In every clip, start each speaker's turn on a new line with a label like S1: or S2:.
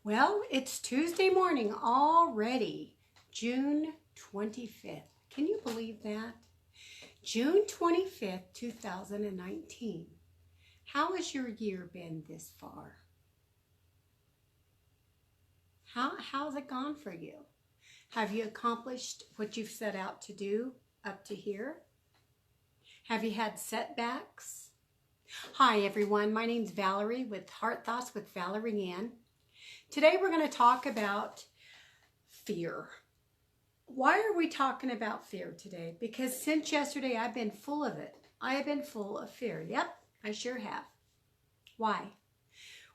S1: Well, it's Tuesday morning already, June 25th. Can you believe that? June 25th, 2019. How has your year been this far? How's it gone for you? Have you accomplished what you've set out to do up to here? Have you had setbacks? Hi everyone, my name's Valerie with Heart Thoughts with Valerie Ann. Today we're going to talk about fear. Why are we talking about fear today? Because since yesterday I've been full of it. I have been full of fear. Yep, I sure have. Why?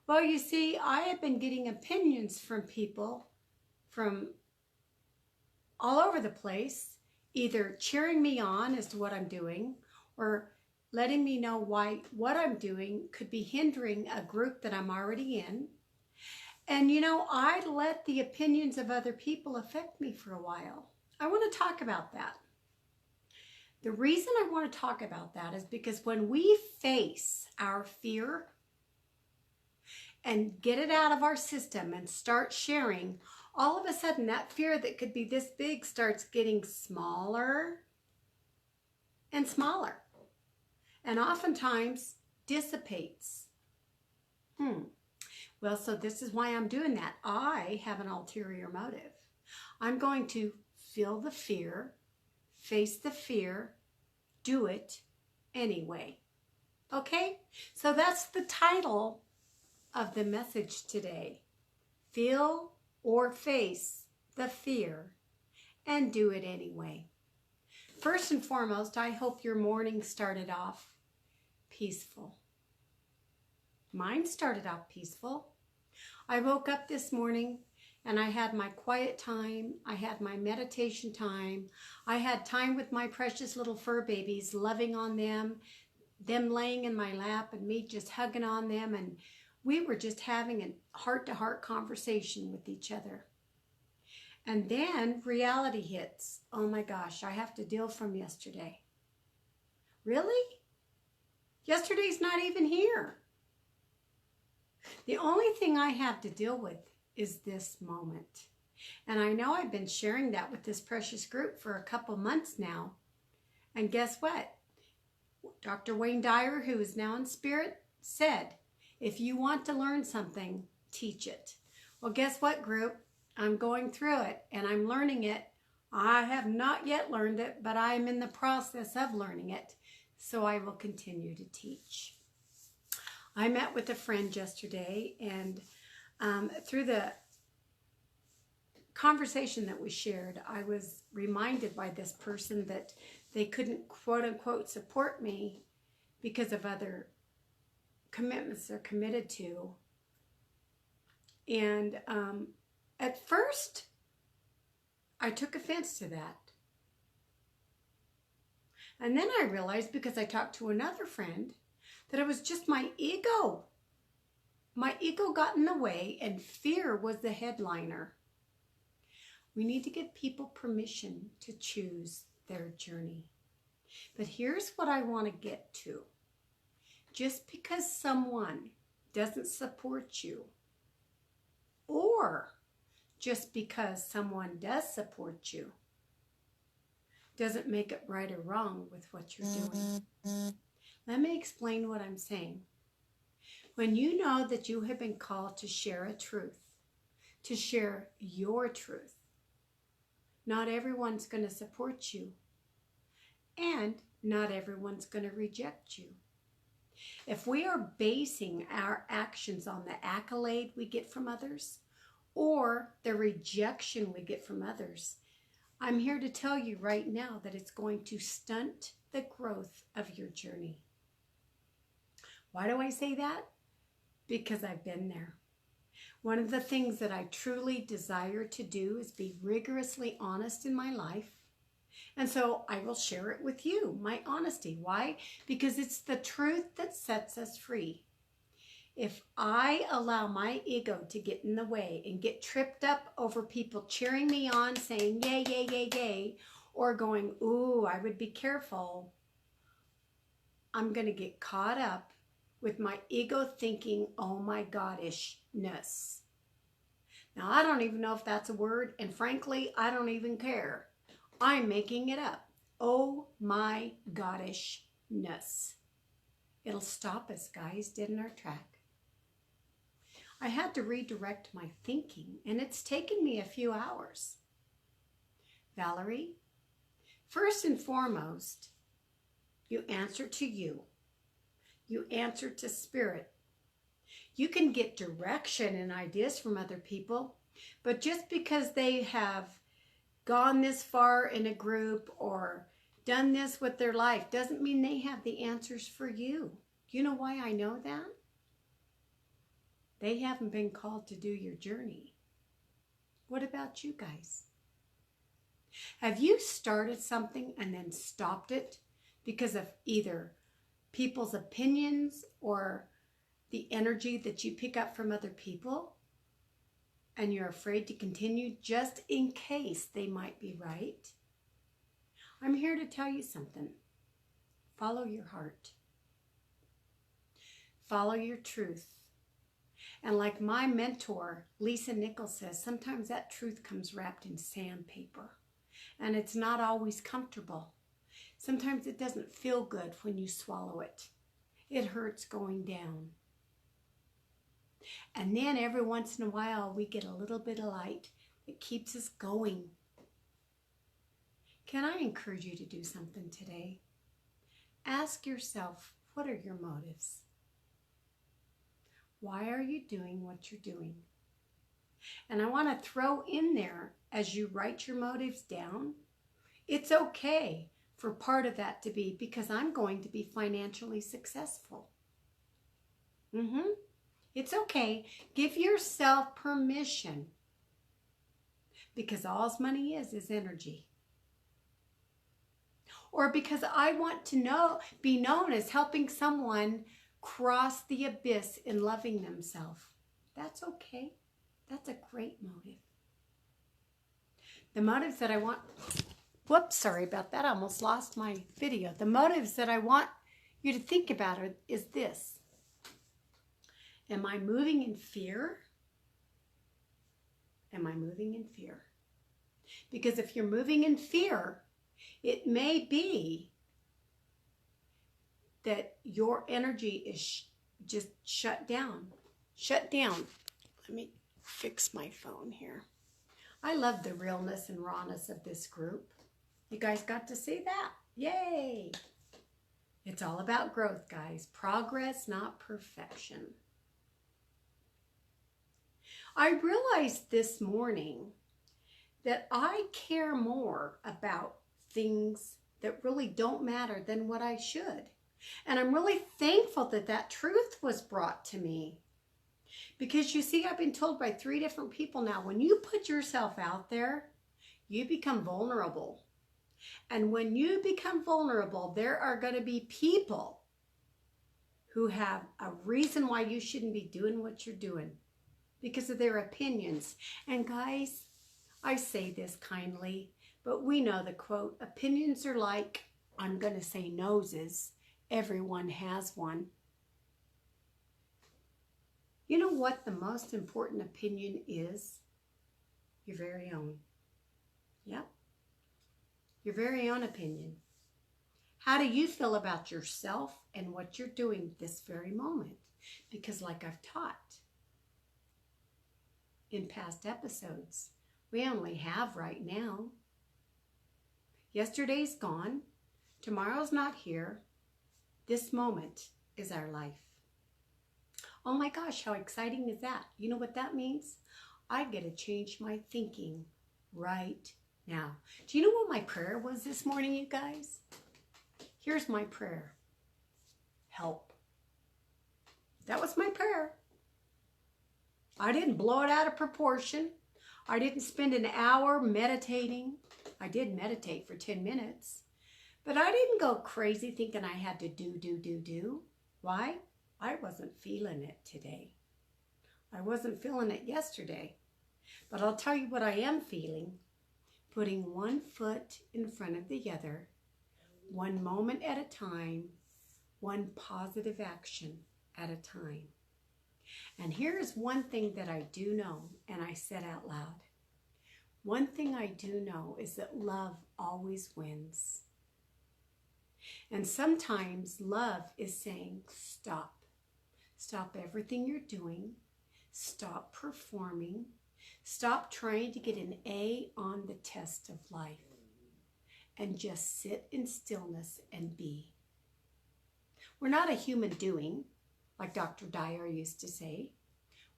S1: Well, you see, I have been getting opinions from people from all over the place, either cheering me on as to what I'm doing or letting me know why what I'm doing could be hindering a group that I'm already in. And you know, I let the opinions of other people affect me for a while. I want to talk about that. The reason I want to talk about that is because when we face our fear and get it out of our system and start sharing, all of a sudden that fear that could be this big starts getting smaller and smaller, and oftentimes dissipates. Well, so this is why I'm doing that. I have an ulterior motive. I'm going to feel the fear, face the fear, do it anyway. Okay? So that's the title of the message today. Feel or face the fear and do it anyway. First and foremost, I hope your morning started off peaceful. Mine started off peaceful. I woke up this morning and I had my quiet time. I had my meditation time. I had time with my precious little fur babies, loving on them laying in my lap and me just hugging on them. And we were just having a heart-to-heart conversation with each other. And then reality hits. Oh my gosh, I have to deal from yesterday. Really? Yesterday's not even here. The only thing I have to deal with is this moment. And I know I've been sharing that with this precious group for a couple months now. And guess what? Dr. Wayne Dyer, who is now in spirit, said, if you want to learn something, teach it. Well, guess what, group? I'm going through it and I'm learning it. I have not yet learned it, but I'm in the process of learning it. So I will continue to teach. I met with a friend yesterday, and through the conversation that we shared, I was reminded by this person that they couldn't, quote unquote, support me because of other commitments they're committed to. And at first, I took offense to that. And then I realized, because I talked to another friend, that it was just my ego. My ego got in the way and fear was the headliner. We need to give people permission to choose their journey. But here's what I want to get to. Just because someone doesn't support you, or just because someone does support you, doesn't make it right or wrong with what you're doing. Let me explain what I'm saying. When you know that you have been called to share a truth, to share your truth, not everyone's going to support you, and not everyone's going to reject you. If we are basing our actions on the accolade we get from others or the rejection we get from others, I'm here to tell you right now that it's going to stunt the growth of your journey. Why do I say that? Because I've been there. One of the things that I truly desire to do is be rigorously honest in my life. And so I will share it with you, my honesty. Why? Because it's the truth that sets us free. If I allow my ego to get in the way and get tripped up over people cheering me on, saying yay, yay, yay, yay, or going, ooh, I would be careful, I'm going to get caught up with my ego thinking, oh my goddishness. Now, I don't even know if that's a word, and frankly, I don't even care. I'm making it up. Oh my goddishness. It'll stop us, guys, dead in our track. I had to redirect my thinking, and it's taken me a few hours. Valerie, first and foremost, you answer to you. You answer to spirit. You can get direction and ideas from other people, but just because they have gone this far in a group or done this with their life doesn't mean they have the answers for you. You know why I know that? They haven't been called to do your journey. What about you guys? Have you started something and then stopped it because of either people's opinions or the energy that you pick up from other people, and you're afraid to continue just in case they might be right? I'm here to tell you something. Follow your heart. Follow your truth. And like my mentor, Lisa Nichols, says, sometimes that truth comes wrapped in sandpaper. And it's not always comfortable. Sometimes it doesn't feel good when you swallow it. It hurts going down. And then every once in a while, we get a little bit of light that keeps us going. Can I encourage you to do something today? Ask yourself, what are your motives? Why are you doing what you're doing? And I want to throw in there, as you write your motives down, it's okay for part of that to be because I'm going to be financially successful. It's okay. Give yourself permission, because all money is energy. Or because I want to be known as helping someone cross the abyss in loving themselves. That's okay. That's a great motive. The motives that I want, whoops, sorry about that. I almost lost my video. The motives that I want you to think about is this. Am I moving in fear? Am I moving in fear? Because if you're moving in fear, it may be that your energy is just shut down. Shut down. Let me fix my phone here. I love the realness and rawness of this group. You guys got to see that? Yay! It's all about growth, guys. Progress, not perfection. I realized this morning that I care more about things that really don't matter than what I should. And I'm really thankful that that truth was brought to me. Because you see, I've been told by 3 different people now, when you put yourself out there, you become vulnerable. And when you become vulnerable, there are going to be people who have a reason why you shouldn't be doing what you're doing because of their opinions. And guys, I say this kindly, but we know the quote, opinions are like, I'm going to say noses. Everyone has one. You know what the most important opinion is? Your very own. Yep. Your very own opinion. How do you feel about yourself and what you're doing this very moment? Because like I've taught in past episodes, we only have right now. Yesterday's gone. Tomorrow's not here. This moment is our life. Oh my gosh, how exciting is that? You know what that means? I get to change my thinking right now. Do you know what my prayer was this morning, you guys? Here's my prayer. Help. That was my prayer. I didn't blow it out of proportion. I didn't spend an hour meditating. I did meditate for 10 minutes. But I didn't go crazy thinking I had to do. Why? I wasn't feeling it today. I wasn't feeling it yesterday. But I'll tell you what I am feeling. Putting one foot in front of the other, one moment at a time, one positive action at a time. And here's one thing that I do know, and I said out loud. One thing I do know is that love always wins. And sometimes love is saying, stop. Stop everything you're doing. Stop performing. Stop trying to get an A on the test of life. And just sit in stillness and be. We're not a human doing, like Dr. Dyer used to say.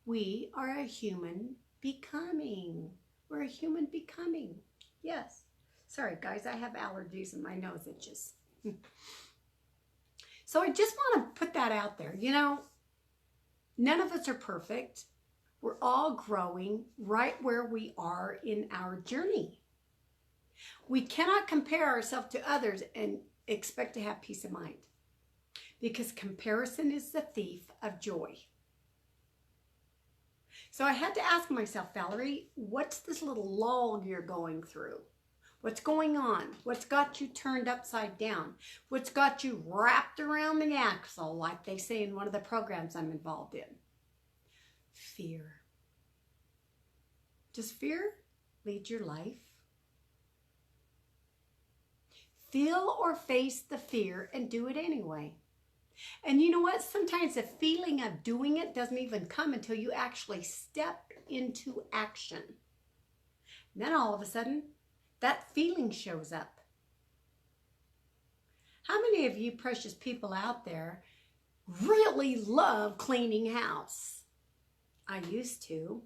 S1: We are a human becoming. We're a human becoming. Yes. Sorry, guys, I have allergies and my nose itches. So I just want to put that out there. You know, none of us are perfect. We're all growing right where we are in our journey. We cannot compare ourselves to others and expect to have peace of mind, because comparison is the thief of joy. So I had to ask myself, Valerie, what's this little lull you're going through? What's going on? What's got you turned upside down? What's got you wrapped around the axle, like they say in one of the programs I'm involved in? Fear. Does fear lead your life? Feel or face the fear and do it anyway. And you know what? Sometimes the feeling of doing it doesn't even come until you actually step into action. And then all of a sudden, that feeling shows up. How many of you precious people out there really love cleaning house? I used to.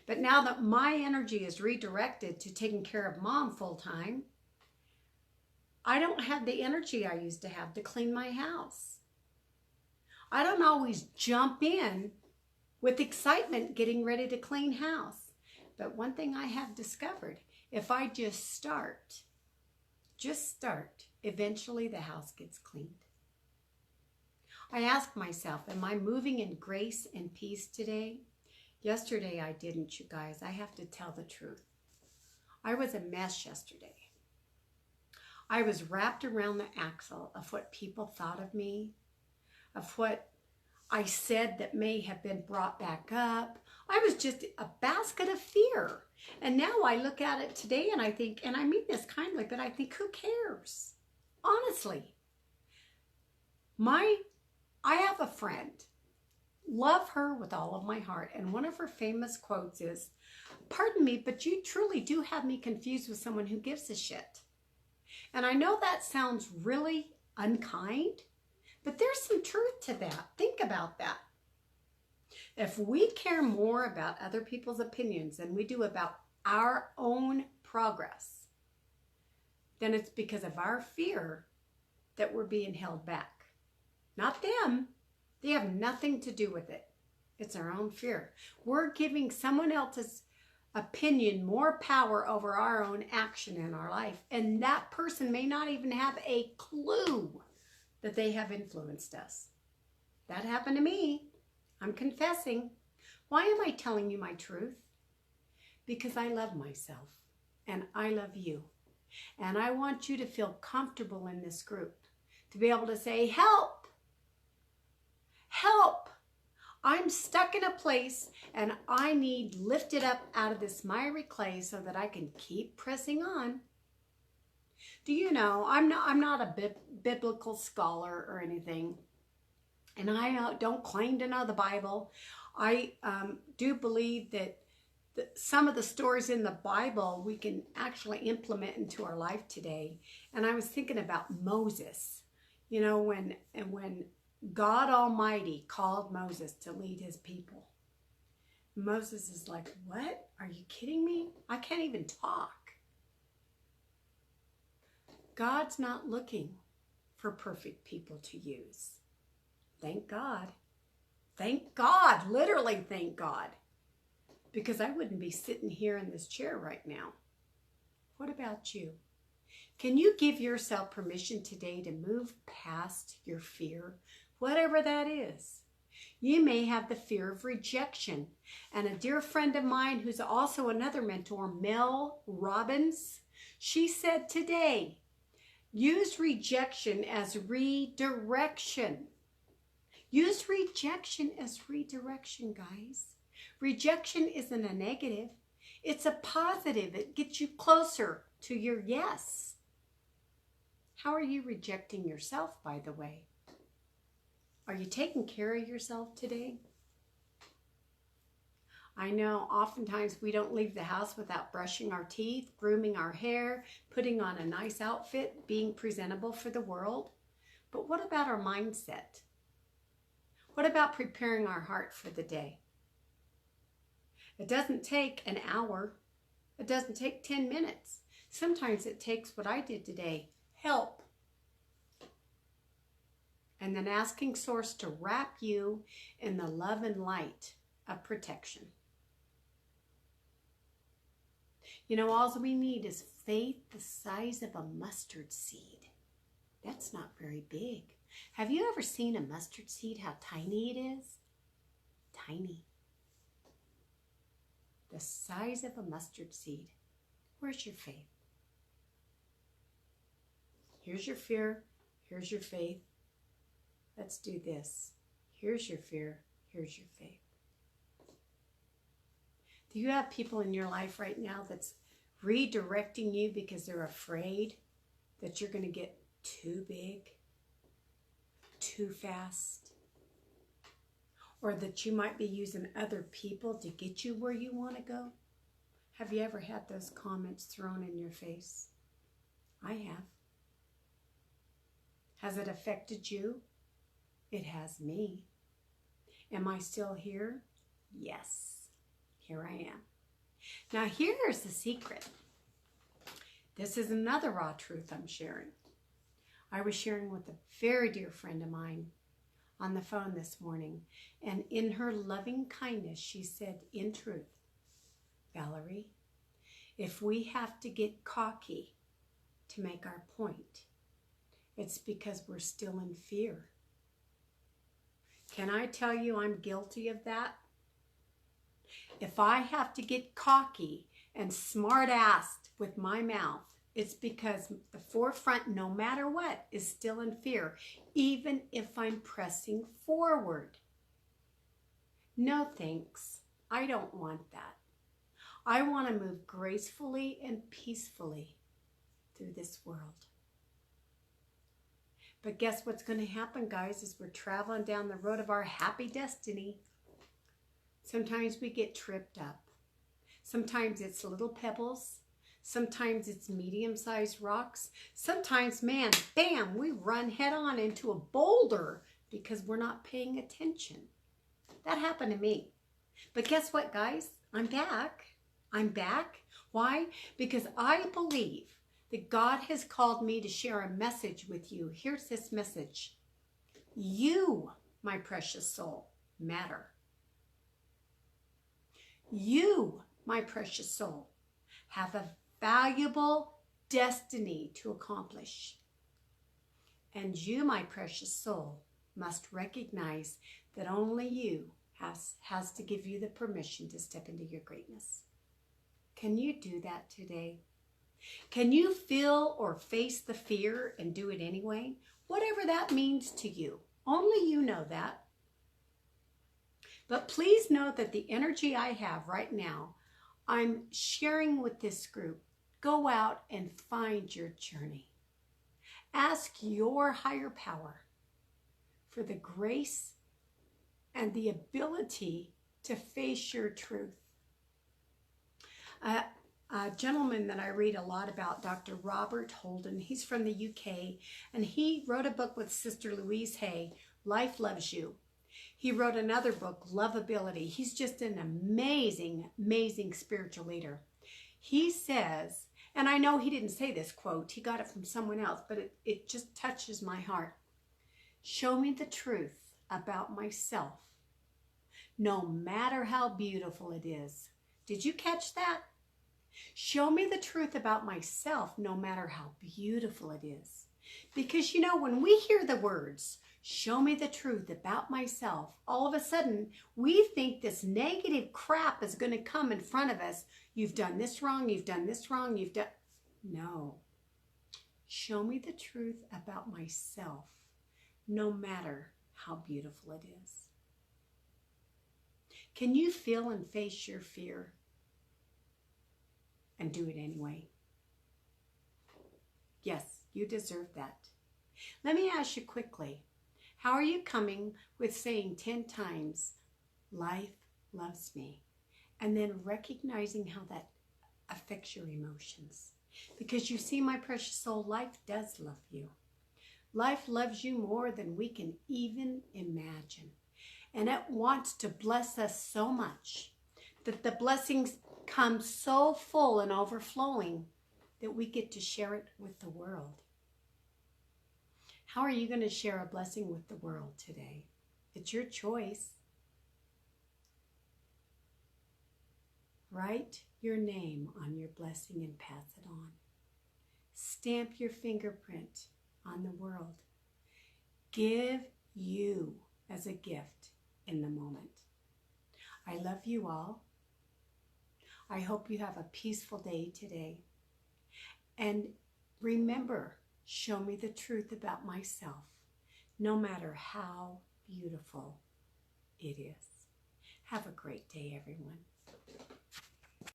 S1: But now that my energy is redirected to taking care of mom full time, I don't have the energy I used to have to clean my house. I don't always jump in with excitement getting ready to clean house. But one thing I have discovered, if I just start, eventually the house gets cleaned. I ask myself, am I moving in grace and peace today? Yesterday I didn't, you guys. I have to tell the truth. I was a mess yesterday. I was wrapped around the axle of what people thought of me, of what I said that may have been brought back up. I was just a basket of fear. And now I look at it today and I think, and I mean this kindly, but I think, who cares? Honestly. I have a friend. Love her with all of my heart. And one of her famous quotes is, "Pardon me, but you truly do have me confused with someone who gives a shit." And I know that sounds really unkind, but there's some truth to that. Think about that. If we care more about other people's opinions than we do about our own progress, then it's because of our fear that we're being held back. Not them. They have nothing to do with it. It's our own fear. We're giving someone else's opinion more power over our own action in our life. And that person may not even have a clue that they have influenced us. That happened to me. I'm confessing. Why am I telling you my truth? Because I love myself and I love you. And I want you to feel comfortable in this group, to be able to say, help, help. I'm stuck in a place and I need lifted up out of this miry clay so that I can keep pressing on. Do you know, I'm not a biblical scholar or anything, and I don't claim to know the Bible. I do believe that some of the stories in the Bible we can actually implement into our life today. And I was thinking about Moses, you know, when God Almighty called Moses to lead his people. Moses is like, what? Are you kidding me? I can't even talk. God's not looking for perfect people to use. Thank God. Thank God. Literally thank God. Because I wouldn't be sitting here in this chair right now. What about you? Can you give yourself permission today to move past your fear, whatever that is? You may have the fear of rejection. And a dear friend of mine who's also another mentor, Mel Robbins, she said today, use rejection as redirection. Use rejection as redirection, guys. Rejection isn't a negative. It's a positive. It gets you closer to your yes. How are you rejecting yourself, by the way? Are you taking care of yourself today? I know oftentimes we don't leave the house without brushing our teeth, grooming our hair, putting on a nice outfit, being presentable for the world. But what about our mindset? What about preparing our heart for the day? It doesn't take an hour. It doesn't take 10 minutes. Sometimes it takes what I did today, help. And then asking Source to wrap you in the love and light of protection. You know, all we need is faith the size of a mustard seed. That's not very big. Have you ever seen a mustard seed, how tiny it is? Tiny. The size of a mustard seed. Where's your faith? Here's your fear. Here's your faith. Let's do this. Here's your fear. Here's your faith. Do you have people in your life right now that's redirecting you because they're afraid that you're going to get too big, too fast, or that you might be using other people to get you where you want to go? Have you ever had those comments thrown in your face? I have. Has it affected you? It has me. Am I still here? Yes. Here I am. Now here's the secret. This is another raw truth I'm sharing. I was sharing with a very dear friend of mine on the phone this morning, and in her loving kindness, she said, in truth, Valerie, if we have to get cocky to make our point, it's because we're still in fear. Can I tell you I'm guilty of that? If I have to get cocky and smart-assed with my mouth, it's because the forefront, no matter what, is still in fear, even if I'm pressing forward. No thanks. I don't want that. I want to move gracefully and peacefully through this world. But guess what's going to happen, guys, as we're traveling down the road of our happy destiny? Sometimes we get tripped up. Sometimes it's little pebbles. Sometimes it's medium-sized rocks. Sometimes, man, bam, we run head-on into a boulder because we're not paying attention. That happened to me. But guess what, guys? I'm back. I'm back. Why? Because I believe that God has called me to share a message with you. Here's this message. You, my precious soul, matter. You, my precious soul, have a valuable destiny to accomplish. And you, my precious soul, must recognize that only you has to give you the permission to step into your greatness. Can you do that today? Can you feel or face the fear and do it anyway? Whatever that means to you. Only you know that. But please know that the energy I have right now, I'm sharing with this group. Go out and find your journey. Ask your higher power for the grace and the ability to face your truth. A gentleman that I read a lot about, Dr. Robert Holden, he's from the UK, and he wrote a book with Sister Louise Hay, Life Loves You. He wrote another book, Lovability. He's just an amazing, amazing spiritual leader. He says, and I know he didn't say this quote, he got it from someone else, but it just touches my heart. Show me the truth about myself, no matter how beautiful it is. Did you catch that? Show me the truth about myself, no matter how beautiful it is. Because, you know, when we hear the words, show me the truth about myself, all of a sudden, we think this negative crap is going to come in front of us. You've done this wrong, you've done this wrong, you've done... No. Show me the truth about myself, no matter how beautiful it is. Can you feel and face your fear and do it anyway? Yes, you deserve that. Let me ask you quickly, how are you coming with saying 10 times, life loves me, and then recognizing how that affects your emotions? Because you see, my precious soul, life does love you. Life loves you more than we can even imagine. And it wants to bless us so much that the blessings come so full and overflowing that we get to share it with the world. How are you going to share a blessing with the world today? It's your choice. Write your name on your blessing and pass it on. Stamp your fingerprint on the world. Give you as a gift in the moment. I love you all. I hope you have a peaceful day today. And remember, show me the truth about myself, no matter how beautiful it is. Have a great day, everyone.